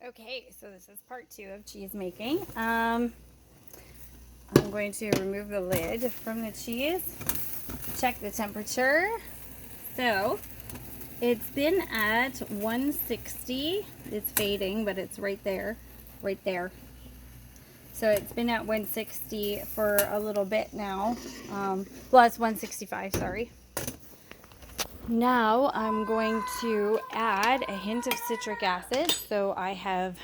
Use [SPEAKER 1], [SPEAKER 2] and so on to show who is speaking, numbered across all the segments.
[SPEAKER 1] Okay, so this is part 2 of cheese making. I'm going to remove the lid from the cheese, check the temperature. So it's been at 160. It's fading, but it's right there, right there. So it's been at 160 for a little bit now. Well, it's 165, sorry. Now I'm going to add a hint of citric acid. So I have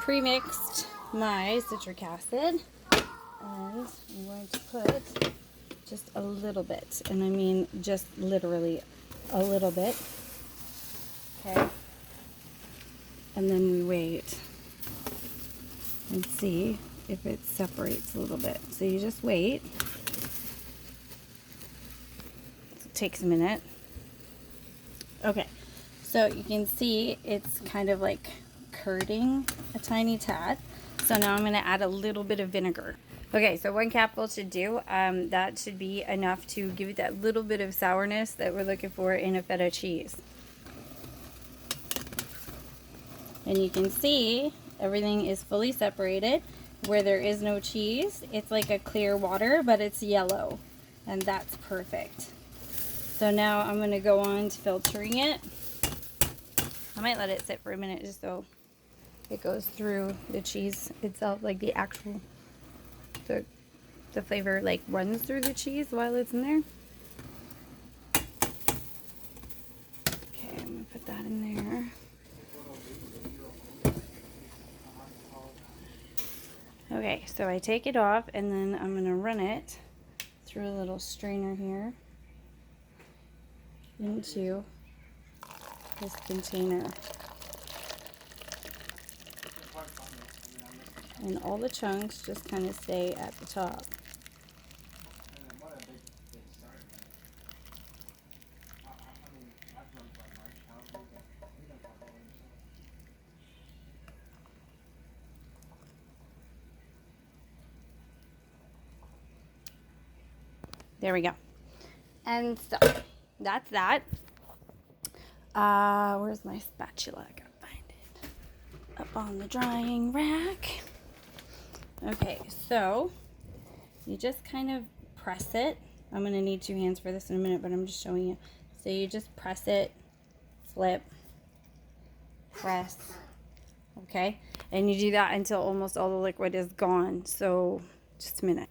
[SPEAKER 1] pre-mixed my citric acid, and I'm going to put just a little bit, and I mean just literally a little bit. Okay, and then we wait and see if it separates a little bit. So you just wait. It takes a minute. Okay, so you can see it's kind of like curding a tiny tad. So now I'm going to add a little bit of vinegar. Okay, so 1 capful should do. That should be enough to give it that little bit of sourness that we're looking for in a feta cheese. And you can see everything is fully separated. Where there is no cheese, it's like a clear water, but it's yellow. And that's perfect. So now I'm going to go on to filtering it. I might let it sit for a minute just so it goes through the cheese itself, like the actual, the flavor like runs through the cheese while it's in there. Okay, I'm going to put that in there. Okay, so I take it off and then I'm going to run it through a little strainer here into this container. And all the chunks just kind of stay at the top. There we go. And so that's that. Where's my spatula? I gotta find it. Up on the drying rack. Okay, so you just kind of press it. I'm gonna need 2 hands for this in a minute, but I'm just showing you. So you just press it, flip, press, okay? And you do that until almost all the liquid is gone. So just a minute.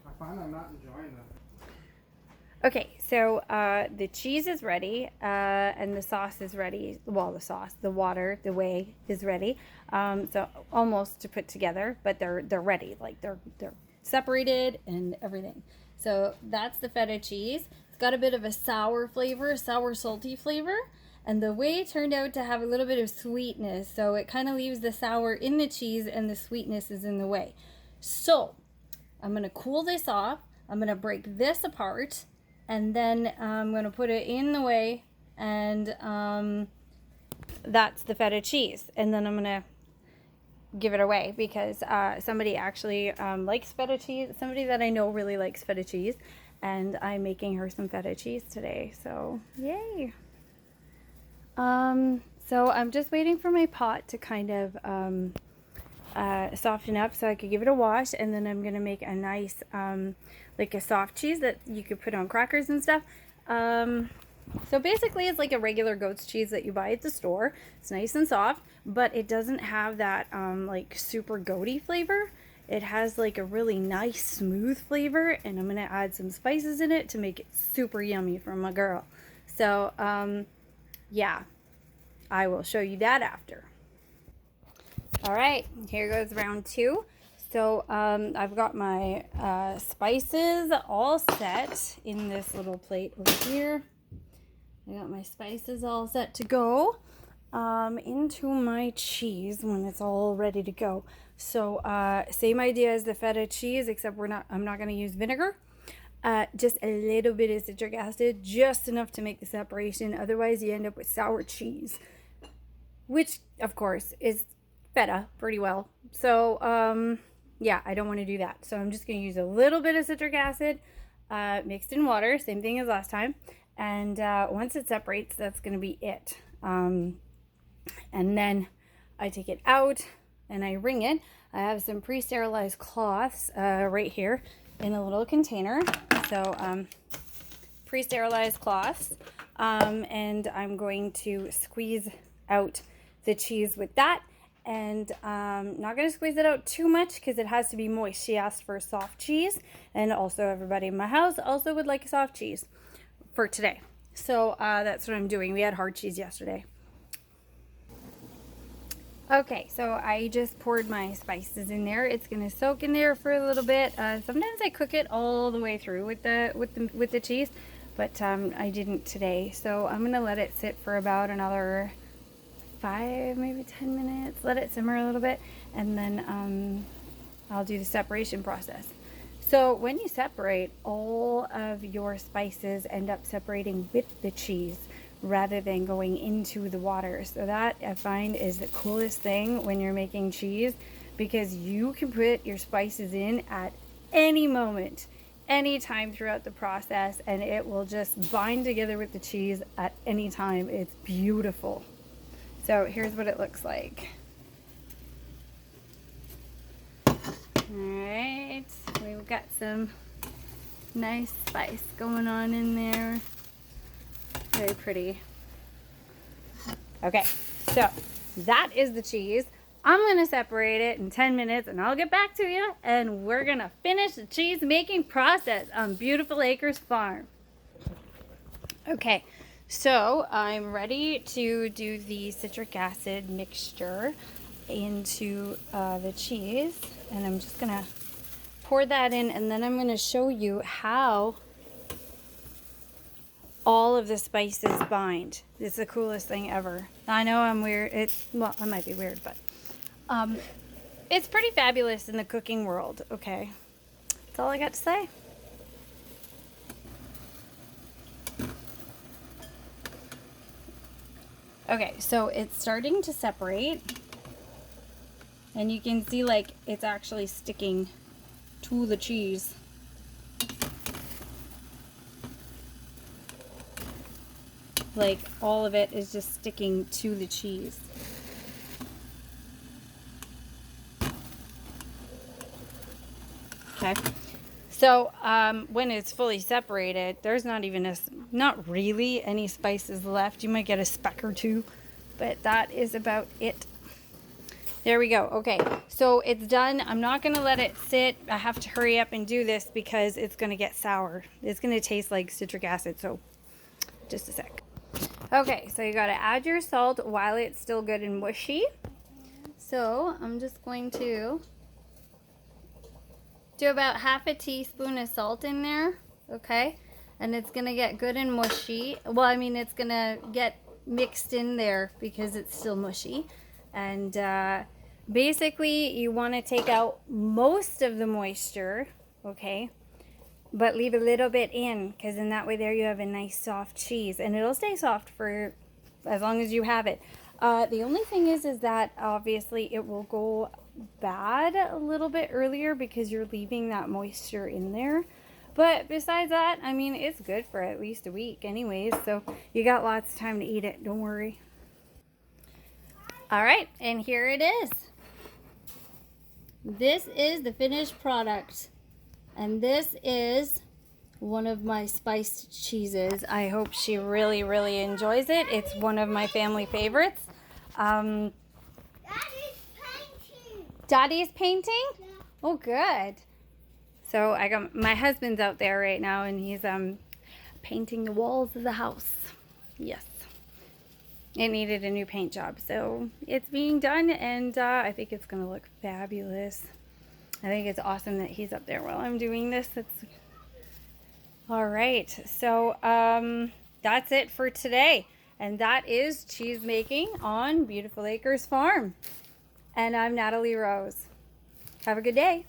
[SPEAKER 2] I find I'm not enjoying that.
[SPEAKER 1] Okay, so the cheese is ready, and the sauce is ready. Well, the water, the whey is ready. So almost to put together, but they're ready. Like they're separated and everything. So that's the feta cheese. It's got a bit of a sour flavor, sour salty flavor, and the whey turned out to have a little bit of sweetness. So it kind of leaves the sour in the cheese, and the sweetness is in the whey. So I'm gonna cool this off. I'm gonna break this apart. And then I'm going to put it in the whey, and that's the feta cheese. And then I'm going to give it away because somebody actually likes feta cheese. Somebody that I know really likes feta cheese, and I'm making her some feta cheese today. So yay! So I'm just waiting for my pot to kind of soften up so I could give it a wash, and then I'm going to make a nice like a soft cheese that you could put on crackers and stuff. So basically it's like a regular goat's cheese that you buy at the store. It's nice and soft, but it doesn't have that like super goaty flavor. It has like a really nice smooth flavor, and I'm gonna add some spices in it to make it super yummy for my girl. So yeah, I will show you that after. All right, here goes round 2. So I've got my spices all set in this little plate over here. I got my spices all set to go into my cheese when it's all ready to go. So same idea as the feta cheese, except I'm not going to use vinegar. Just a little bit of citric acid, just enough to make the separation. Otherwise, you end up with sour cheese, which of course is feta pretty well. So yeah, I don't want to do that. So I'm just going to use a little bit of citric acid mixed in water, same thing as last time. And once it separates, that's going to be it. And then I take it out and I wring it. I have some pre-sterilized cloths right here in a little container. So pre-sterilized cloths. And I'm going to squeeze out the cheese with that. And not going to squeeze it out too much because it has to be moist. She asked for soft cheese, and also everybody in my house also would like a soft cheese for today. So that's what I'm doing. We had hard cheese yesterday. Okay, so I just poured my spices in there. It's gonna soak in there for a little bit. Sometimes I cook it all the way through with the cheese, but I didn't today. So I'm gonna let it sit for about another 5, maybe 10 minutes. Let it simmer a little bit, and then I'll do the separation process. So when you separate, all of your spices end up separating with the cheese rather than going into the water. So that I find is the coolest thing when you're making cheese, because you can put your spices in at any moment, any time throughout the process, and it will just bind together with the cheese at any time. It's beautiful. So here's what it looks like. Alright, we've got some nice spice going on in there. Very pretty. Okay, so that is the cheese. I'm going to separate it in 10 minutes and I'll get back to you, and we're going to finish the cheese making process on Beautiful Acres Farm. Okay, so I'm ready to do the citric acid mixture into the cheese, and I'm just going to pour that in, and then I'm going to show you how all of the spices bind. It's the coolest thing ever. I know I'm weird. Well, I might be weird, but it's pretty fabulous in the cooking world. Okay, that's all I got to say. Okay, so it's starting to separate, and you can see like it's actually sticking to the cheese. Like all of it is just sticking to the cheese. Okay, so when it's fully separated, there's not really any spices left. You might get a speck or two, but that is about it. There we go. Okay, so it's done. I'm not going to let it sit. I have to hurry up and do this because it's going to get sour. It's going to taste like citric acid, so just a sec. Okay, so you got to add your salt while it's still good and mushy. So I'm just going to do about half a teaspoon of salt in there, okay? And it's going to get good and mushy. Well, I mean, it's going to get mixed in there because it's still mushy. And basically, you want to take out most of the moisture, okay? But leave a little bit in, because in that way there you have a nice soft cheese, and it'll stay soft for as long as you have it. The only thing is that obviously it will go bad a little bit earlier because you're leaving that moisture in there. But besides that, I mean, it's good for at least a week anyways, so you got lots of time to eat it, don't worry. All right, and here it is. This is the finished product. And this is one of my spiced cheeses. I hope she really, really enjoys it. It's one of my family favorites.
[SPEAKER 3] Daddy's painting.
[SPEAKER 1] Daddy's painting?
[SPEAKER 3] Yeah.
[SPEAKER 1] Oh, good. So I got my husband's out there right now, and he's painting the walls of the house. Yes. It needed a new paint job, so it's being done, and I think it's going to look fabulous. I think it's awesome that he's up there while I'm doing this. That's all right. So that's it for today. And that is cheese making on Beautiful Acres Farm. And I'm Natalie Rose. Have a good day.